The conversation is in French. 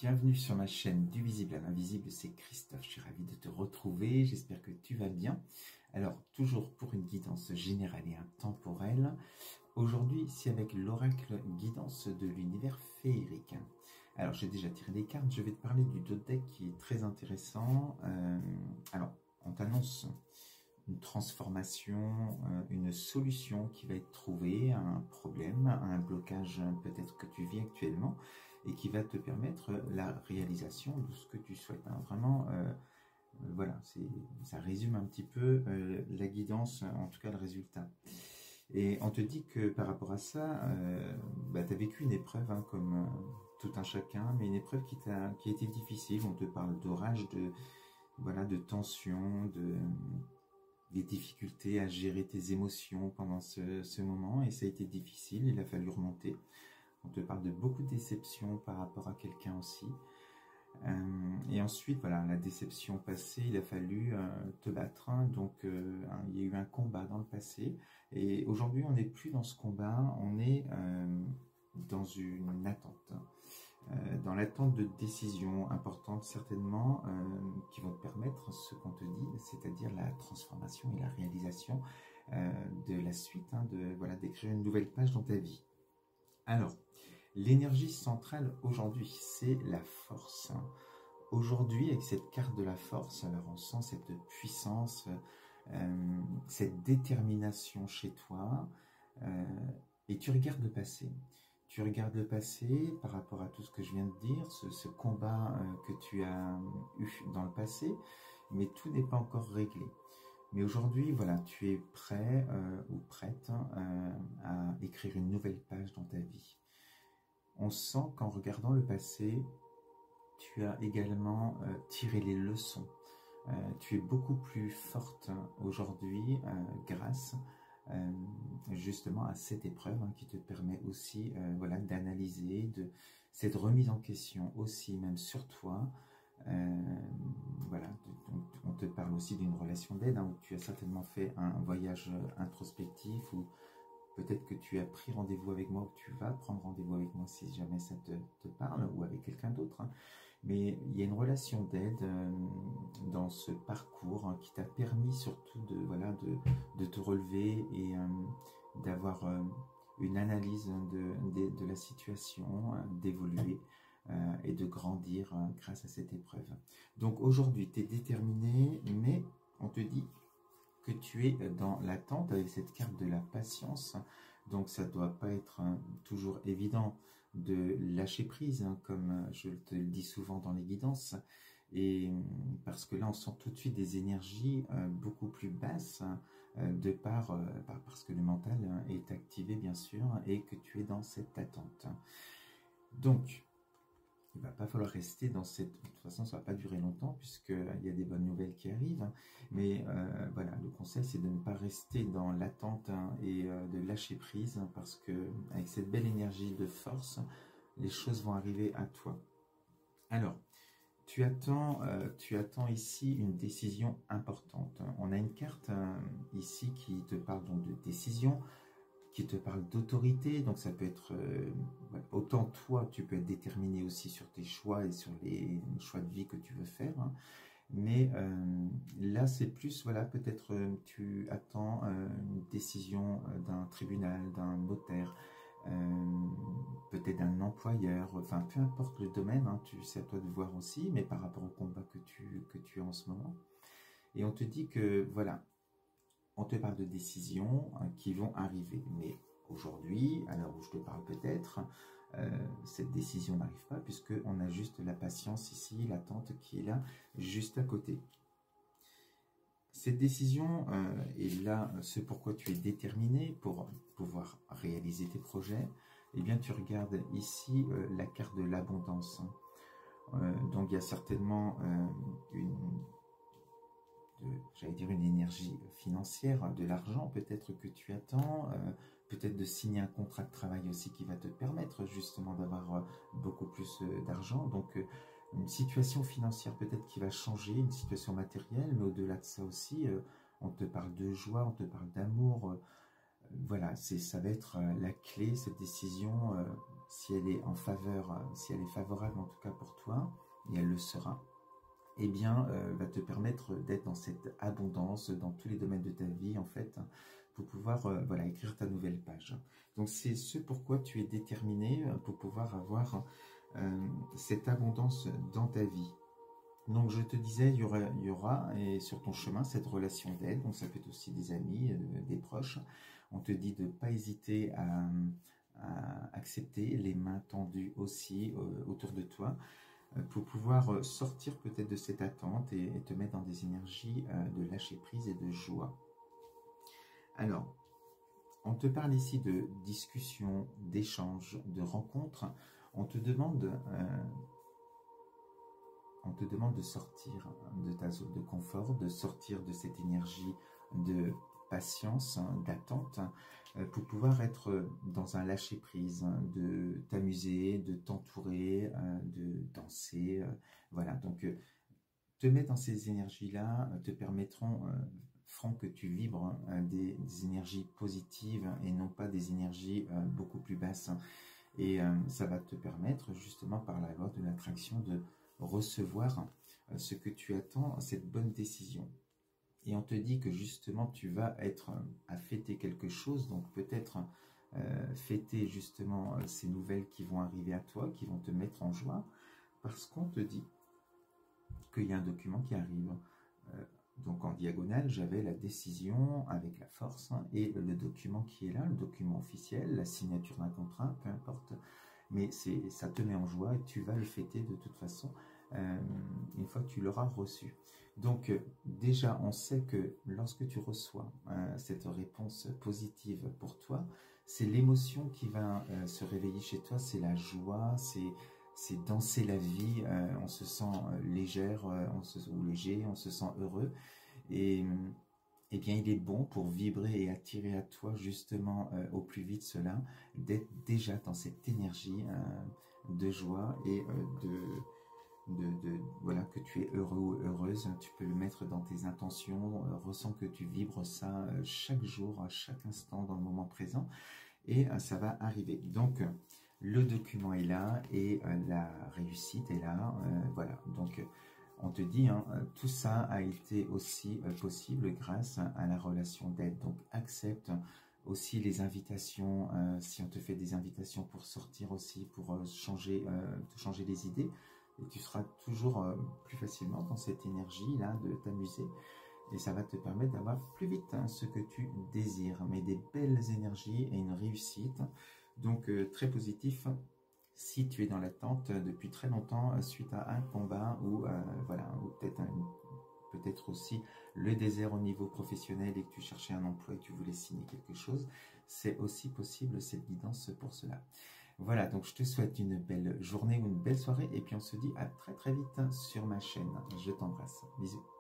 Bienvenue sur ma chaîne du visible à l'invisible, c'est Christophe, je suis ravi de te retrouver, j'espère que tu vas bien. Alors, toujours pour une guidance générale et intemporelle, aujourd'hui ici avec l'oracle guidance de l'univers féerique. Alors, j'ai déjà tiré des cartes, je vais te parler du deck qui est très intéressant. Alors, on t'annonce une transformation, une solution qui va être trouvée à un problème, à un blocage peut-être que tu vis actuellement et qui va te permettre la réalisation de ce que tu souhaites. Hein. Vraiment, voilà, ça résume un petit peu la guidance, en tout cas le résultat. Et on te dit que par rapport à ça, tu as vécu une épreuve, hein, comme tout un chacun, mais une épreuve qui a été difficile. On te parle d'orage, de tension, des difficultés à gérer tes émotions pendant ce moment, et ça a été difficile, il a fallu remonter. On te parle de beaucoup de déceptions par rapport à quelqu'un aussi. Et ensuite, voilà, la déception passée, il a fallu te battre. Hein, donc, il y a eu un combat dans le passé. Et aujourd'hui, on n'est plus dans ce combat, on est dans une attente. Dans l'attente de décisions importantes certainement qui vont te permettre ce qu'on te dit, c'est-à-dire la transformation et la réalisation de la suite, hein, d'écrire une nouvelle page dans ta vie. Alors, l'énergie centrale aujourd'hui, c'est la force. Aujourd'hui, avec cette carte de la force, alors on sent cette puissance, cette détermination chez toi, et tu regardes le passé. Tu regardes le passé par rapport à tout ce que je viens de dire, ce combat que tu as eu dans le passé, mais tout n'est pas encore réglé. Mais aujourd'hui, voilà, tu es prêt ou prête à écrire une nouvelle page dans ta vie. On sent qu'en regardant le passé, tu as également tiré les leçons. Tu es beaucoup plus forte aujourd'hui grâce justement à cette épreuve, hein, qui te permet aussi d'analyser, cette remise en question aussi, même sur toi. On te parle aussi d'une relation d'aide, hein, où tu as certainement fait un voyage introspectif, ou peut-être que tu as pris rendez-vous avec moi, ou tu vas prendre rendez-vous avec moi si jamais ça te parle, ou avec quelqu'un d'autre. Hein. Mais il y a une relation d'aide dans ce parcours, hein, qui t'a permis surtout de te relever et d'avoir une analyse de la situation, d'évoluer et de grandir grâce à cette épreuve. Donc aujourd'hui, tu es déterminé, mais on te dit que tu es dans l'attente avec cette carte de la patience. Donc ça ne doit pas être toujours évident de lâcher prise, hein, comme je te le dis souvent dans les guidances, et parce que là on sent tout de suite des énergies beaucoup plus basses, parce que le mental est activé bien sûr, et que tu es dans cette attente. Donc il ne va pas falloir rester dans cette... De toute façon, ça ne va pas durer longtemps, puisqu'il y a des bonnes nouvelles qui arrivent. Hein. Mais voilà, le conseil, c'est de ne pas rester dans l'attente, hein, et de lâcher prise, hein, parce que avec cette belle énergie de force, les choses vont arriver à toi. Alors, tu attends ici une décision importante. On a une carte ici qui te parle donc de décision, qui te parle d'autorité, donc ça peut être autant toi, tu peux être déterminé aussi sur tes choix et sur les choix de vie que tu veux faire, hein. Mais là c'est plus, voilà, peut-être tu attends une décision d'un tribunal, d'un notaire, peut-être d'un employeur, enfin peu importe le domaine, hein, c'est à toi de voir aussi, mais par rapport au combat que tu as en ce moment. Et on te dit que voilà, on te parle de décisions qui vont arriver. Mais aujourd'hui, à l'heure où je te parle peut-être, cette décision n'arrive pas, puisqu'on a juste la patience ici, l'attente qui est là, juste à côté. Cette décision est là, ce pourquoi tu es déterminé pour pouvoir réaliser tes projets. Eh bien, tu regardes ici la carte de l'abondance. Donc, il y a certainement une énergie financière, de l'argent peut-être que tu attends, peut-être de signer un contrat de travail aussi qui va te permettre justement d'avoir beaucoup plus d'argent. Donc une situation financière peut-être qui va changer, une situation matérielle, mais au-delà de ça aussi, on te parle de joie, on te parle d'amour. Voilà, ça va être la clé, cette décision si elle est en faveur, si elle est favorable en tout cas pour toi, et elle le sera, eh bien, va te permettre d'être dans cette abondance dans tous les domaines de ta vie, en fait, pour pouvoir voilà, écrire ta nouvelle page. Donc, c'est ce pourquoi tu es déterminé, pour pouvoir avoir cette abondance dans ta vie. Donc, je te disais, il y aura et sur ton chemin, cette relation d'aide. Donc, ça peut être aussi des amis, des proches. On te dit de ne pas hésiter à accepter les mains tendues aussi autour de toi, pour pouvoir sortir peut-être de cette attente et te mettre dans des énergies de lâcher prise et de joie. Alors, on te parle ici de discussion, d'échange, de rencontres. On te demande de sortir de ta zone de confort, de sortir de cette énergie de patience, d'attente, pour pouvoir être dans un lâcher-prise, de t'amuser, de t'entourer, de danser. Voilà, donc te mettre dans ces énergies-là te permettront, feront que tu vibres des énergies positives et non pas des énergies beaucoup plus basses. Et ça va te permettre, justement, par la loi de l'attraction, de recevoir ce que tu attends, cette bonne décision. Et on te dit que justement tu vas être à fêter quelque chose, donc peut-être fêter justement ces nouvelles qui vont arriver à toi, qui vont te mettre en joie, parce qu'on te dit qu'il y a un document qui arrive. Donc en diagonale, j'avais la décision avec la force et le document qui est là, le document officiel, la signature d'un contrat, peu importe. Mais ça te met en joie et tu vas le fêter de toute façon une fois que tu l'auras reçu. Donc déjà, on sait que lorsque tu reçois cette réponse positive pour toi, c'est l'émotion qui va se réveiller chez toi, c'est la joie, c'est danser la vie, on se sent légère, ou léger, on se sent heureux. Et eh bien, il est bon pour vibrer et attirer à toi justement au plus vite cela, d'être déjà dans cette énergie de joie et voilà, que tu es heureux ou heureuse. Tu peux le mettre dans tes intentions, ressens que tu vibres ça chaque jour, à chaque instant dans le moment présent, et ça va arriver. Donc, le document est là et la réussite est là. Voilà, donc on te dit, hein, tout ça a été aussi possible grâce à la relation d'aide. Donc accepte aussi les invitations, si on te fait des invitations pour sortir aussi, pour te changer les idées, et tu seras toujours plus facilement dans cette énergie-là de t'amuser. Et ça va te permettre d'avoir plus vite ce que tu désires, mais des belles énergies et une réussite. Donc très positif si tu es dans l'attente depuis très longtemps suite à un combat ou voilà, ou peut-être aussi le désert au niveau professionnel et que tu cherchais un emploi et que tu voulais signer quelque chose, c'est aussi possible cette guidance pour cela. Voilà, donc je te souhaite une belle journée ou une belle soirée et puis on se dit à très très vite sur ma chaîne. Je t'embrasse. Bisous.